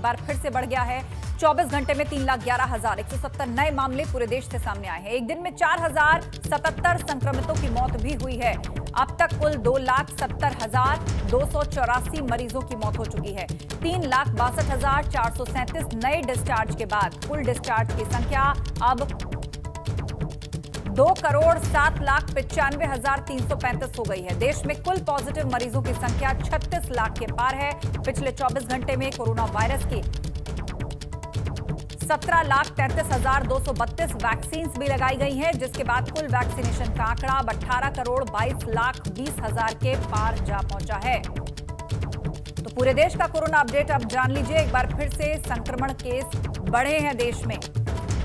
बार फिर से बढ़ गया है। 24 घंटे में 3,11,170 नए मामले पूरे देश से सामने आए हैं। एक दिन में 4,077 संक्रमितों की मौत भी हुई है। अब तक कुल 2,70,284 मरीजों की मौत हो चुकी है। 3,62,437 नए डिस्चार्ज के बाद कुल डिस्चार्ज की संख्या अब 2,07,95,335 हो गई है। देश में कुल पॉजिटिव मरीजों की संख्या 36 लाख के पार है। पिछले 24 घंटे में कोरोना वायरस की 17,33,232 वैक्सीन भी लगाई गई हैं, जिसके बाद कुल वैक्सीनेशन का आंकड़ा अब 18,22,20,000 के पार जा पहुंचा है। तो पूरे देश का कोरोना अपडेट अब जान लीजिए। एक बार फिर से संक्रमण केस बढ़े हैं देश में।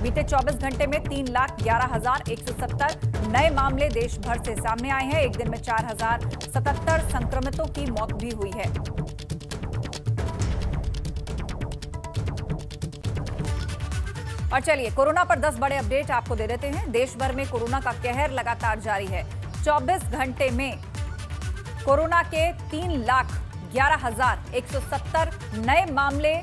बीते 24 घंटे में 3,11,170 नए मामले देश भर से सामने आए हैं। एक दिन में 4,077 संक्रमितों की मौत भी हुई है। और चलिए कोरोना पर 10 बड़े अपडेट आपको दे देते हैं। देश भर में कोरोना का कहर लगातार जारी है। 24 घंटे में कोरोना के 3,11,170 नए मामले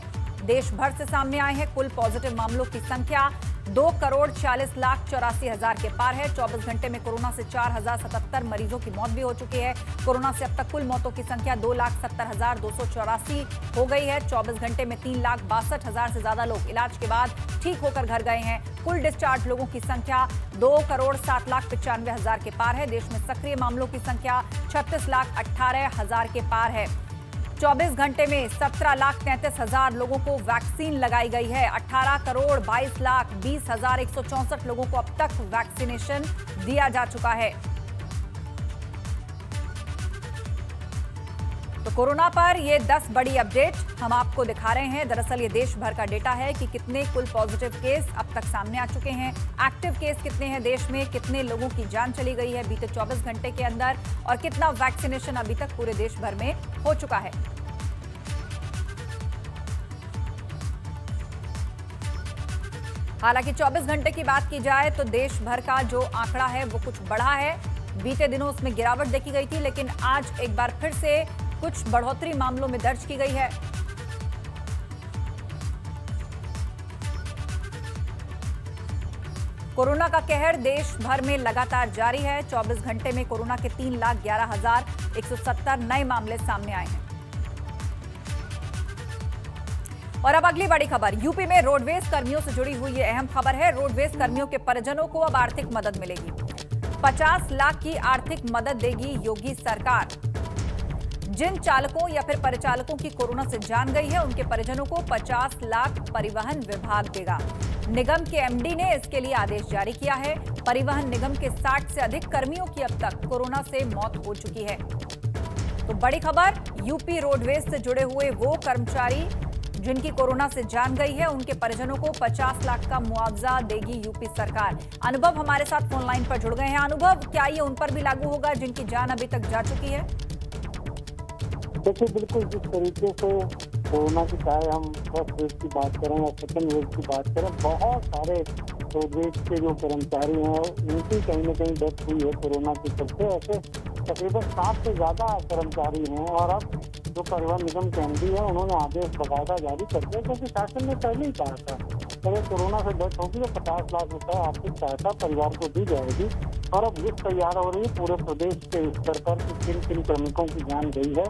देश भर से सामने आए हैं। कुल पॉजिटिव मामलों की संख्या 2,40,84,000 के पार है। 24 घंटे में कोरोना से 4,077 मरीजों की मौत भी हो चुकी है। कोरोना से अब तक कुल मौतों की संख्या 2,70,284 हो गई है। 24 घंटे में 3,62,000 से ज्यादा लोग इलाज के बाद ठीक होकर घर गए हैं। कुल डिस्चार्ज लोगों की संख्या 2,07,95,000 के पार है। देश में सक्रिय मामलों की संख्या 36,18,000 के पार है। 24 घंटे में 17,33,000 लोगों को वैक्सीन लगाई गई है। 18,22,20,164 लोगों को अब तक वैक्सीनेशन दिया जा चुका है। तो कोरोना पर ये 10 बड़ी अपडेट हम आपको दिखा रहे हैं। दरअसल ये देश भर का डेटा है कि कितने कुल पॉजिटिव केस अब तक सामने आ चुके हैं, एक्टिव केस कितने हैं देश में, कितने लोगों की जान चली गई है बीते 24 घंटे के अंदर और कितना वैक्सीनेशन अभी तक पूरे देश भर में हो चुका है। हालांकि 24 घंटे की बात की जाए तो देश भर का जो आंकड़ा है वो कुछ बढ़ा है। बीते दिनों उसमें गिरावट देखी गई थी, लेकिन आज एक बार फिर से कुछ बढ़ोतरी मामलों में दर्ज की गई है। कोरोना का कहर देश भर में लगातार जारी है। 24 घंटे में कोरोना के 3,11,170 नए मामले सामने आए हैं। और अब अगली बड़ी खबर, यूपी में रोडवेज कर्मियों से जुड़ी हुई ये अहम खबर है। रोडवेज कर्मियों के परिजनों को अब आर्थिक मदद मिलेगी। 50 लाख की आर्थिक मदद देगी योगी सरकार। जिन चालकों या फिर परिचालकों की कोरोना से जान गई है, उनके परिजनों को 50 लाख परिवहन विभाग देगा। निगम के एमडी ने इसके लिए आदेश जारी किया है। परिवहन निगम के 60 से अधिक कर्मियों की अब तक कोरोना से मौत हो चुकी है। तो बड़ी खबर, यूपी रोडवेज से जुड़े हुए वो कर्मचारी जिनकी कोरोना से जान गई है, उनके परिजनों को 50 लाख का मुआवजा देगी यूपी सरकार। अनुभव हमारे साथ फोन लाइन पर जुड़ गए हैं। अनुभव, क्या ये उन पर भी लागू होगा जिनकी जान अभी तक जा चुकी है? देखिए, बिल्कुल जिस तरीके से कोरोना की, चाहे हम फर्स्ट वेव की बात करें या सेकंड वेव की बात करें, बहुत सारे रोडवेज के जो कर्मचारी हैं उनकी कहीं ना कहीं डेथ हुई है कोरोना के चलते। ऐसे तकरीबन 60 से ज्यादा कर्मचारी हैं और अब जो परिवहन निगम के एमडी है उन्होंने आदेश बाकायदा जारी कर दिया, क्योंकि शासन ने पहले ही कहा था कि अगर कोरोना से डेथ होगी तो 50 लाख रुपए आर्थिक सहायता परिवार को दी जाएगी। और अब लिस्ट तैयार हो रही है पूरे प्रदेश के स्तर पर कि किन किन श्रमिकों की जान गई है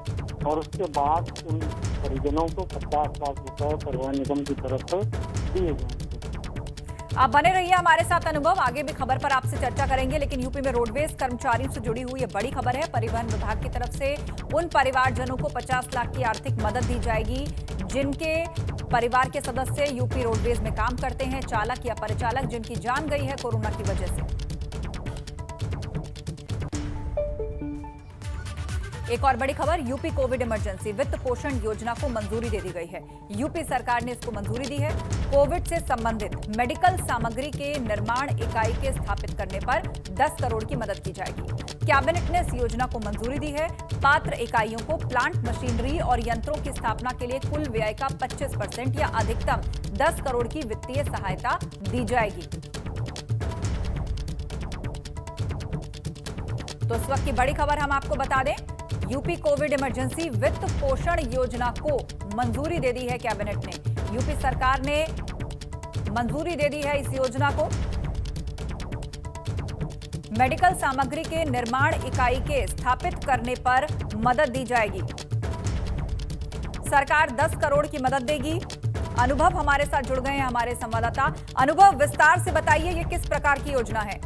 और उसके बाद उन परिजनों को 50 लाख रुपए परिवहन निगम की तरफ से दिए जाएंगे। आप बने रहिए हमारे साथ अनुभव, आगे भी खबर पर आपसे चर्चा करेंगे। लेकिन यूपी में रोडवेज कर्मचारियों से जुड़ी हुई ये बड़ी खबर है। परिवहन विभाग की तरफ से उन परिवारजनों को 50 लाख की आर्थिक मदद दी जाएगी जिनके परिवार के सदस्य यूपी रोडवेज में काम करते हैं, चालक या परिचालक जिनकी जान गई है कोरोना की वजह से। एक और बड़ी खबर, यूपी कोविड इमरजेंसी वित्त पोषण योजना को मंजूरी दे दी गई है। यूपी सरकार ने इसको मंजूरी दी है। कोविड से संबंधित मेडिकल सामग्री के निर्माण इकाई के स्थापित करने पर 10 करोड़ की मदद की जाएगी। कैबिनेट ने इस योजना को मंजूरी दी है। पात्र इकाइयों को प्लांट मशीनरी और यंत्रों की स्थापना के लिए कुल व्यय का 25% या अधिकतम 10 करोड़ की वित्तीय सहायता दी जाएगी। तो इस वक्त की बड़ी खबर हम आपको बता दें, यूपी कोविड इमरजेंसी वित्त पोषण योजना को मंजूरी दे दी है कैबिनेट ने। यूपी सरकार ने मंजूरी दे दी है इस योजना को। मेडिकल सामग्री के निर्माण इकाई के स्थापित करने पर मदद दी जाएगी। सरकार 10 करोड़ की मदद देगी। अनुभव हमारे साथ जुड़ गए हैं, हमारे संवाददाता। अनुभव, विस्तार से बताइए, ये किस प्रकार की योजना है?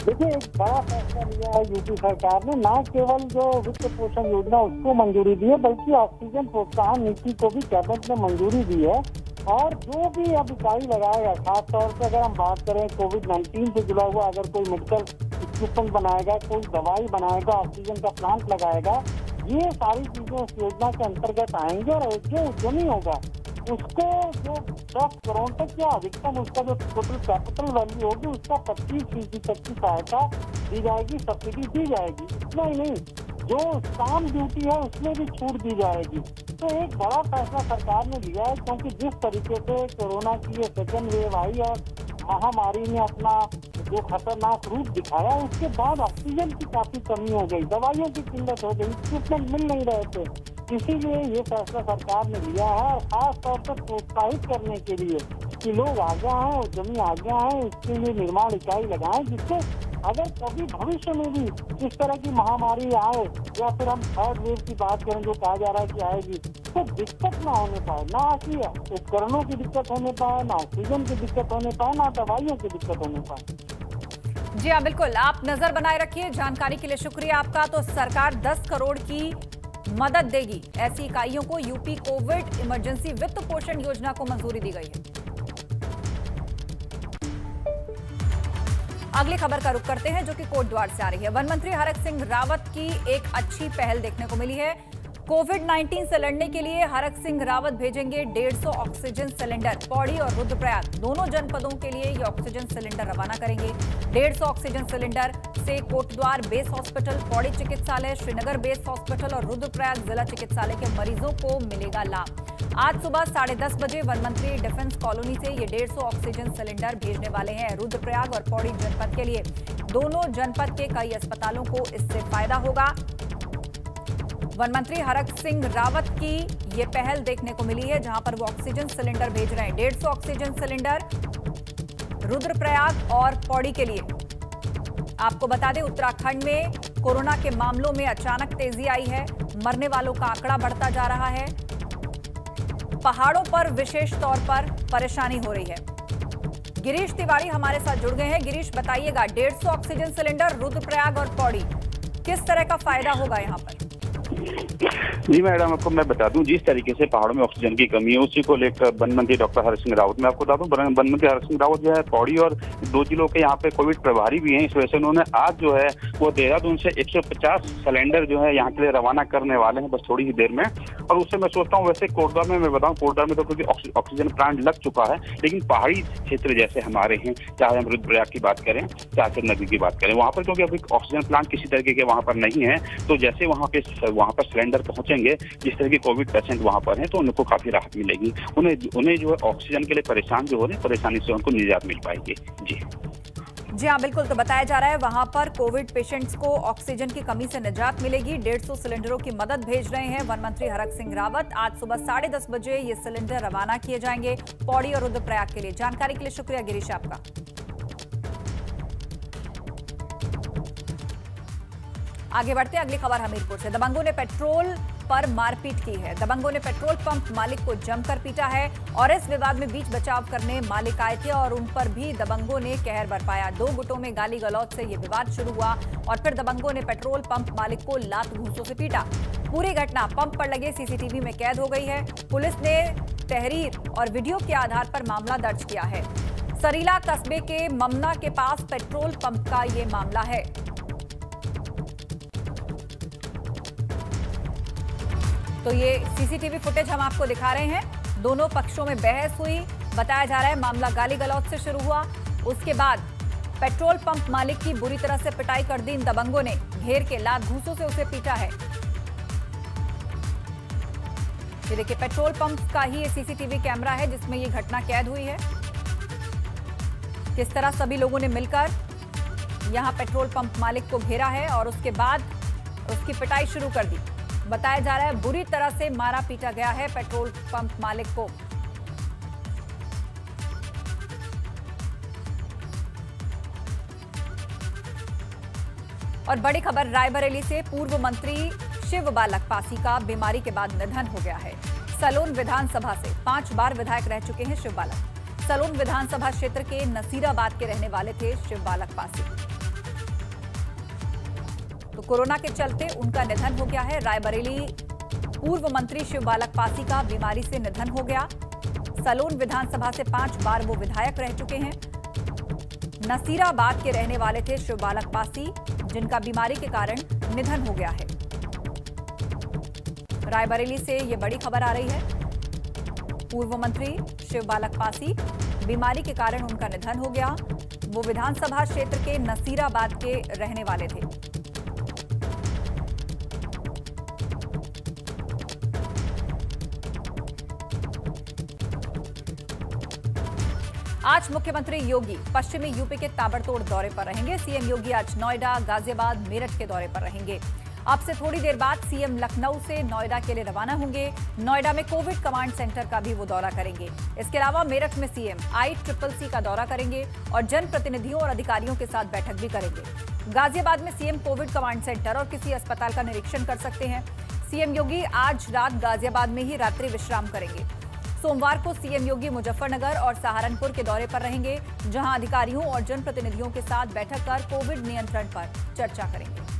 देखिए, एक बड़ा फैसला लिया है यूपी सरकार ने। न केवल जो वित्त पोषण योजना उसको मंजूरी दी है, बल्कि ऑक्सीजन प्रोत्साहन नीति को भी कैबिनेट ने मंजूरी दी है। और जो भी अब इकाई लगाएगा, खासतौर पर अगर हम बात करें कोविड-19 से जुड़ा हुआ, अगर कोई मेडिकल इक्विपमेंट बनाएगा, कोई दवाई बनाएगा, ऑक्सीजन का प्लांट लगाएगा, ये सारी चीजें उस योजना के अंतर्गत आएंगे। और जो उद्यमी होगा उसको जो 10 करोड़ तक या अधिकतम उसका जो टोटल कैपिटल वैल्यू होगी उसका 25% तक की सहायता दी जाएगी, सब्सिडी दी जाएगी। इतना ही नहीं, जो स्टाम्प ड्यूटी है उसमें भी छूट दी जाएगी। तो एक बड़ा फैसला सरकार ने लिया है, क्योंकि जिस तरीके से कोरोना की ये सेकेंड वेव आई और महामारी ने अपना जो खतरनाक रूप दिखाया, उसके बाद ऑक्सीजन की काफी कमी हो गई, दवाइयों की किल्लत हो गई, इक्विपमेंट मिल नहीं रहे थे। इसीलिए ये फैसला सरकार ने लिया है, और खास तौर पर प्रोत्साहित करने के लिए कि लोग आगे आए, उद्यमी आगे आए, इसके लिए निर्माण इकाई लगाएं, जिससे अगर कभी भविष्य में भी इस तरह की महामारी आए या फिर हम थर्ड वेव की बात करें जो कहा जा रहा है कि आएगी, तो दिक्कत ना होने पाए, ना कि उपकरणों की दिक्कत होने पाए, ना ऑक्सीजन की दिक्कत होने पाए, ना दवाइयों की दिक्कत होने पाए। जी हाँ, बिल्कुल, आप नजर बनाए रखिए। जानकारी के लिए शुक्रिया आपका। तो सरकार 10 करोड़ की मदद देगी। ऐसी इकाइयों को यूपी कोविड इमरजेंसी वित्त पोषण योजना को मंजूरी दी गई है। अगली खबर का रुख करते हैं, जो कि कोटद्वार से आ रही है। वन मंत्री हरक सिंह रावत की एक अच्छी पहल देखने को मिली है। कोविड-19 से लड़ने के लिए हरक सिंह रावत भेजेंगे 150 ऑक्सीजन सिलेंडर। पौड़ी और रुद्रप्रयाग दोनों जनपदों के लिए ये ऑक्सीजन सिलेंडर रवाना करेंगे। 150 ऑक्सीजन सिलेंडर से कोटद्वार बेस हॉस्पिटल, पौड़ी चिकित्सालय, श्रीनगर बेस हॉस्पिटल और रुद्रप्रयाग जिला चिकित्सालय के मरीजों को मिलेगा लाभ। आज सुबह 10:30 बजे वन मंत्री डिफेंस कॉलोनी से ये 150 ऑक्सीजन सिलेंडर भेजने वाले हैं रुद्रप्रयाग और पौड़ी जनपद के लिए। दोनों जनपद के कई अस्पतालों को इससे फायदा होगा। वन मंत्री हरक सिंह रावत की ये पहल देखने को मिली है, जहां पर वो ऑक्सीजन सिलेंडर भेज रहे हैं। 150 ऑक्सीजन सिलेंडर रुद्रप्रयाग और पौड़ी के लिए। आपको बता दें, उत्तराखंड में कोरोना के मामलों में अचानक तेजी आई है। मरने वालों का आंकड़ा बढ़ता जा रहा है। पहाड़ों पर विशेष तौर पर परेशानी हो रही है। गिरीश तिवारी हमारे साथ जुड़ गए हैं। गिरीश, बताइएगा, 150 ऑक्सीजन सिलेंडर रुद्रप्रयाग और पौड़ी, किस तरह का फायदा होगा यहाँ पर? जी मैडम, आपको मैं बता दूं, जिस तरीके से पहाड़ों में ऑक्सीजन की कमी है उसी को लेकर वन मंत्री डॉक्टर हरक सिंह रावत, मैं आपको बता दूं, वन मंत्री हरक सिंह रावत जो है पौड़ी और 2 जिलों के यहाँ पे कोविड प्रभारी भी हैं। इस वजह से उन्होंने आज जो है वो देहरादून से 150 सिलेंडर जो है यहाँ के लिए रवाना करने वाले हैं, बस थोड़ी ही देर में। और उससे मैं सोचता हूँ, वैसे कोटद्वार में मैं बताऊँ, कोटद्वार में तो क्योंकि ऑक्सीजन प्लांट लग चुका है, लेकिन पहाड़ी क्षेत्र जैसे हमारे हैं, चाहे हम रुद्रप्रयाग की बात करें, चाहे फिर नदी की बात करें, वहाँ पर क्योंकि अभी ऑक्सीजन प्लांट किसी तरीके के वहाँ पर नहीं है, तो जैसे वहाँ पर सिलेंडर पहुंचेंगे, जिस तरह के कोविड पेशेंट वहां पर हैं, तो उनको काफी राहत मिलेगी। उन्हें जो है ऑक्सीजन के लिए परेशान जो हो रहे हैं, परेशानी से उनको निजात मिल पाएगी। जी हाँ, बिल्कुल। तो बताया जा रहा है वहां पर कोविड पेशेंट्स को ऑक्सीजन की कमी से निजात मिलेगी। 150 सिलेंडरों की मदद भेज रहे हैं वन मंत्री हरक सिंह रावत। आज सुबह 10:30 बजे ये सिलेंडर रवाना किए जाएंगे पौड़ी और रुद्रप्रयाग के लिए। जानकारी के लिए शुक्रिया गिरीश आपका। आगे बढ़ते हैं, अगली खबर हमीरपुर से। दबंगों ने पेट्रोल पर मारपीट की है। दबंगों ने पेट्रोल पंप मालिक को जमकर पीटा है और इस विवाद में बीच बचाव करने मालिक आए थे और उन पर भी दबंगों ने कहर बरपाया। 2 गुटों में गाली गलौज से ये विवाद शुरू हुआ और फिर दबंगों ने पेट्रोल पंप मालिक को लात घूंसों से पीटा। पूरी घटना पंप पर लगे सीसीटीवी में कैद हो गई है। पुलिस ने तहरीर और वीडियो के आधार पर मामला दर्ज किया है। सरीला कस्बे के ममना के पास पेट्रोल पंप का ये मामला है। तो ये सीसीटीवी फुटेज हम आपको दिखा रहे हैं। दोनों पक्षों में बहस हुई। बताया जा रहा है मामला गाली गलौज से शुरू हुआ। उसके बाद पेट्रोल पंप मालिक की बुरी तरह से पिटाई कर दी इन दबंगों ने। घेर के लात घूंसों से उसे पीटा है। ये देखिए, पेट्रोल पंप का ही ये सीसीटीवी कैमरा है जिसमें ये घटना कैद हुई है। किस तरह सभी लोगों ने मिलकर यहां पेट्रोल पंप मालिक को घेरा है और उसके बाद उसकी पिटाई शुरू कर दी। बताया जा रहा है बुरी तरह से मारा पीटा गया है पेट्रोल पंप मालिक को। और बड़ी खबर रायबरेली से, पूर्व मंत्री शिव बालक पासी का बीमारी के बाद निधन हो गया है। सलोन विधानसभा से 5 बार विधायक रह चुके हैं शिव बालक। सलोन विधानसभा क्षेत्र के नसीराबाद के रहने वाले थे शिव बालक पासी। तो कोरोना के चलते उनका निधन हो गया है। रायबरेली पूर्व मंत्री शिव बालक पासी का बीमारी से निधन हो गया। सलोन विधानसभा से 5 बार वो विधायक रह चुके हैं। नसीराबाद के रहने वाले थे शिव बालक पासी, जिनका बीमारी के कारण निधन हो गया है। रायबरेली से ये बड़ी खबर आ रही है। पूर्व मंत्री शिव बालक पासी, बीमारी के कारण उनका निधन हो गया। वो विधानसभा क्षेत्र के नसीराबाद के रहने वाले थे। आज मुख्यमंत्री योगी पश्चिमी यूपी के ताबड़तोड़ दौरे पर रहेंगे। सीएम योगी आज नोएडा, गाजियाबाद, मेरठ के दौरे पर रहेंगे। अब से थोड़ी देर बाद सीएम लखनऊ से नोएडा के लिए रवाना होंगे। नोएडा में कोविड कमांड सेंटर का भी वो दौरा करेंगे। इसके अलावा मेरठ में सीएम ICCC का दौरा करेंगे और जनप्रतिनिधियों और अधिकारियों के साथ बैठक भी करेंगे। गाजियाबाद में सीएम कोविड कमांड सेंटर और किसी अस्पताल का निरीक्षण कर सकते हैं। सीएम योगी आज रात गाजियाबाद में ही रात्रि विश्राम करेंगे। सोमवार को सीएम योगी मुजफ्फरनगर और सहारनपुर के दौरे पर रहेंगे, जहां अधिकारियों और जनप्रतिनिधियों के साथ बैठक कर कोविड नियंत्रण पर चर्चा करेंगे।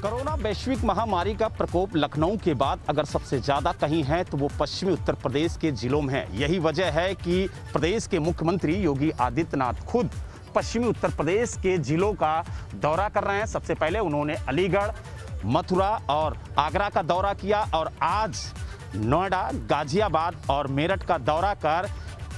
कोरोना वैश्विक महामारी का प्रकोप लखनऊ के बाद अगर सबसे ज्यादा कहीं है तो वो पश्चिमी उत्तर प्रदेश के जिलों में है। यही वजह है कि प्रदेश के मुख्यमंत्री योगी आदित्यनाथ खुद पश्चिमी उत्तर प्रदेश के जिलों का दौरा कर रहे हैं। सबसे पहले उन्होंने अलीगढ़, मथुरा और आगरा का दौरा किया और आज नोएडा, गाजियाबाद और मेरठ का दौरा कर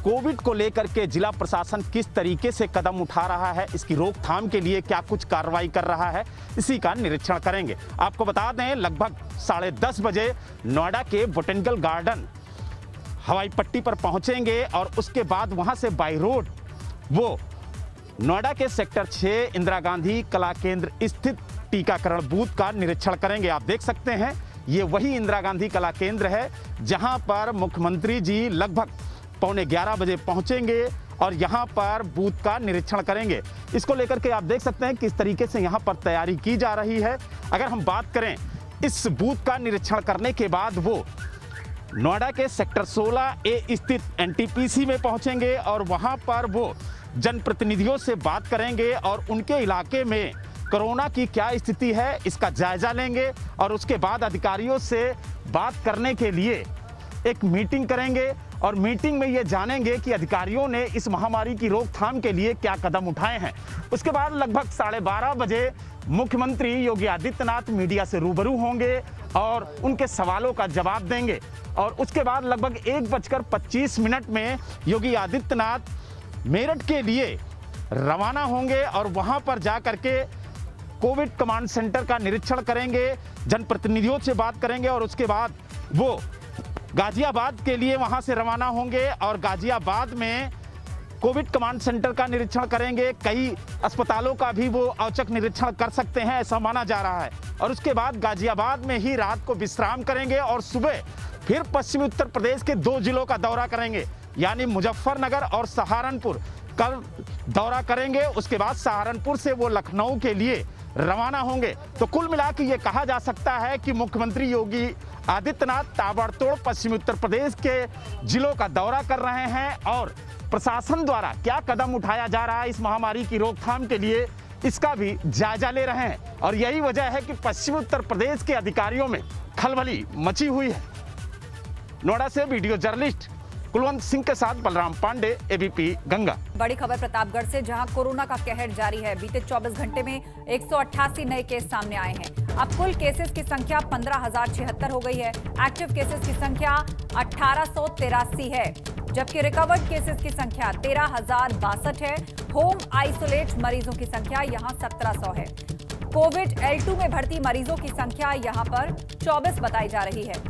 कोविड को लेकर के जिला प्रशासन किस तरीके से कदम उठा रहा है, इसकी रोकथाम के लिए क्या कुछ कार्रवाई कर रहा है, इसी का निरीक्षण करेंगे। आपको बता दें, लगभग 10:30 बजे नोएडा के बोटेनिकल गार्डन हवाई पट्टी पर पहुंचेंगे और उसके बाद वहां से बाई रोड वो नोएडा के सेक्टर 6 इंदिरा गांधी कला केंद्र स्थित टीकाकरण बूथ का निरीक्षण करेंगे। आप देख सकते हैं, ये वही इंदिरा गांधी कला केंद्र है जहां पर मुख्यमंत्री जी लगभग 11:15 बजे पहुंचेंगे और यहां पर बूथ का निरीक्षण करेंगे। इसको लेकर के आप देख सकते हैं किस तरीके से यहां पर तैयारी की जा रही है। अगर हम बात करें, इस बूथ का निरीक्षण करने के बाद वो नोएडा के सेक्टर 16A स्थित NTPC में पहुंचेंगे और वहां पर वो जनप्रतिनिधियों से बात करेंगे और उनके इलाके में कोरोना की क्या स्थिति है इसका जायजा लेंगे और उसके बाद अधिकारियों से बात करने के लिए एक मीटिंग करेंगे और मीटिंग में ये जानेंगे कि अधिकारियों ने इस महामारी की रोकथाम के लिए क्या कदम उठाए हैं। उसके बाद लगभग 12:30 बजे मुख्यमंत्री योगी आदित्यनाथ मीडिया से रूबरू होंगे और उनके सवालों का जवाब देंगे और उसके बाद लगभग 1:25 में योगी आदित्यनाथ मेरठ के लिए रवाना होंगे और वहां पर जा करके कोविड कमांड सेंटर का निरीक्षण करेंगे, जनप्रतिनिधियों से बात करेंगे और उसके बाद वो गाजियाबाद के लिए वहां से रवाना होंगे और गाजियाबाद में कोविड कमांड सेंटर का निरीक्षण करेंगे। कई अस्पतालों का भी वो औचक निरीक्षण कर सकते हैं, ऐसा माना जा रहा है। और उसके बाद गाजियाबाद में ही रात को विश्राम करेंगे और सुबह फिर पश्चिमी उत्तर प्रदेश के 2 जिलों का दौरा करेंगे, यानी मुजफ्फरनगर और सहारनपुर कल दौरा करेंगे। उसके बाद सहारनपुर से वो लखनऊ के लिए रवाना होंगे। तो कुल मिला के ये कहा जा सकता है कि मुख्यमंत्री योगी आदित्यनाथ ताबड़तोड़ पश्चिमी उत्तर प्रदेश के जिलों का दौरा कर रहे हैं और प्रशासन द्वारा क्या कदम उठाया जा रहा है इस महामारी की रोकथाम के लिए, इसका भी जायजा ले रहे हैं। और यही वजह है कि पश्चिमी उत्तर प्रदेश के अधिकारियों में खलबली मची हुई है। नोएडा से वीडियो जर्नलिस्ट कुलवंत सिंह के साथ बलराम पांडे, ABP गंगा। बड़ी खबर प्रतापगढ़ से, जहां कोरोना का कहर जारी है। बीते 24 घंटे में 188 नए केस सामने आए हैं। अब कुल केसेस की संख्या 15,076 हो गई है। एक्टिव केसेस की संख्या 1883 है, जबकि रिकवर्ड केसेस की संख्या 13,062 है। होम आइसोलेट मरीजों की संख्या यहां 1700 है। कोविड L2 में भर्ती मरीजों की संख्या यहां पर 24 बताई जा रही है।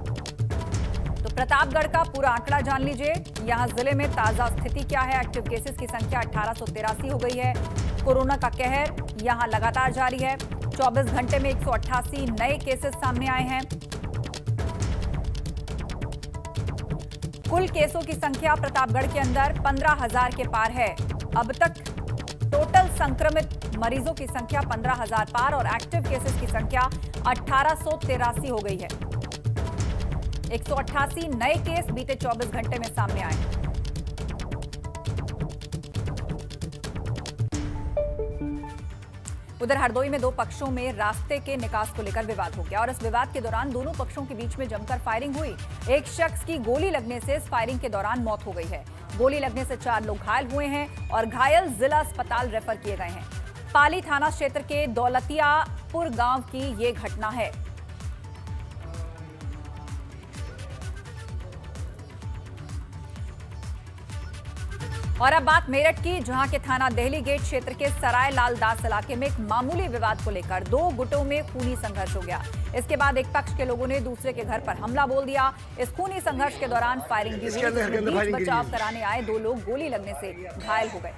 तो प्रतापगढ़ का पूरा आंकड़ा जान लीजिए। यहां जिले में ताजा स्थिति क्या है। एक्टिव केसेस की संख्या 1883 हो गई है। कोरोना का कहर यहां लगातार जारी है। 24 घंटे में 188 नए केसेस सामने आए हैं। कुल केसों की संख्या प्रतापगढ़ के अंदर 15,000 के पार है। अब तक टोटल संक्रमित मरीजों की संख्या 15,000 पार और एक्टिव केसेस की संख्या 1883 हो गई है। 188 नए केस बीते 24 घंटे में सामने आए। उधर हरदोई में दो पक्षों में रास्ते के निकास को लेकर विवाद हो गया और इस विवाद के दौरान दोनों पक्षों के बीच में जमकर फायरिंग हुई। एक शख्स की गोली लगने से इस फायरिंग के दौरान मौत हो गई है। गोली लगने से 4 लोग घायल हुए हैं और घायल जिला अस्पताल रेफर किए गए हैं। पाली थाना क्षेत्र के दौलतियापुर गांव की ये घटना है। और अब बात मेरठ की, जहां के थाना देहली गेट क्षेत्र के सराय लाल दास इलाके में एक मामूली विवाद को लेकर दो गुटों में खूनी संघर्ष हो गया। इसके बाद एक पक्ष के लोगों ने दूसरे के घर पर हमला बोल दिया। इस खूनी संघर्ष के दौरान फायरिंग भी हुई, जिसमें बीच बचाव कराने आए 2 लोग गोली लगने से घायल हो गए।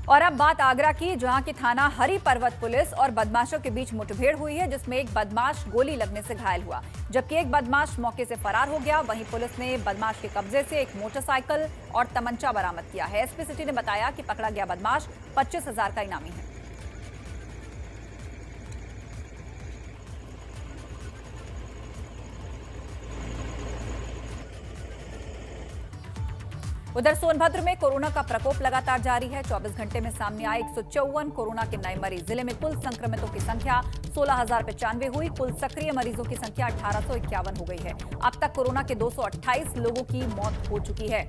और अब बात आगरा की, जहां की थाना हरि पर्वत पुलिस और बदमाशों के बीच मुठभेड़ हुई है, जिसमें एक बदमाश गोली लगने से घायल हुआ, जबकि एक बदमाश मौके से फरार हो गया। वहीं पुलिस ने बदमाश के कब्जे से एक मोटरसाइकिल और तमंचा बरामद किया है। एसपी सिटी ने बताया कि पकड़ा गया बदमाश 25,000 का इनामी है। उधर सोनभद्र में कोरोना का प्रकोप लगातार जारी है। 24 घंटे में सामने आए 154 कोरोना के नए मरीज। जिले में कुल संक्रमितों की संख्या 16,095 हुई। कुल सक्रिय मरीजों की संख्या 1851 हो गई है। अब तक कोरोना के 228 लोगों की मौत हो चुकी है।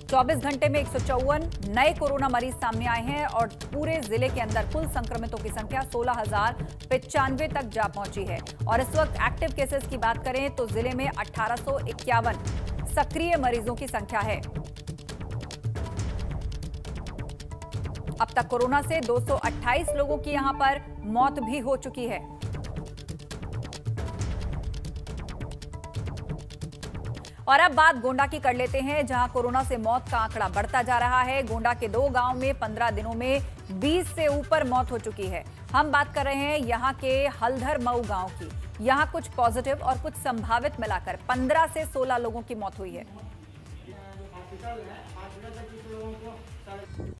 24 घंटे में 154 नए कोरोना मरीज सामने आए हैं और पूरे जिले के अंदर कुल संक्रमितों की संख्या 16,095 तक जा पहुंची है। और इस वक्त एक्टिव केसेस की बात करें तो जिले में 1851 सक्रिय मरीजों की संख्या है। अब तक कोरोना से 228 लोगों की यहां पर मौत भी हो चुकी है। और अब बात गोंडा की कर लेते हैं, जहां कोरोना से मौत का आंकड़ा बढ़ता जा रहा है। गोंडा के 2 गांव में 15 दिनों में 20 से ऊपर मौत हो चुकी है। हम बात कर रहे हैं यहां के हलधर मऊ गांव की। यहां कुछ पॉजिटिव और कुछ संभावित मिलाकर 15 से 16 लोगों की मौत हुई है।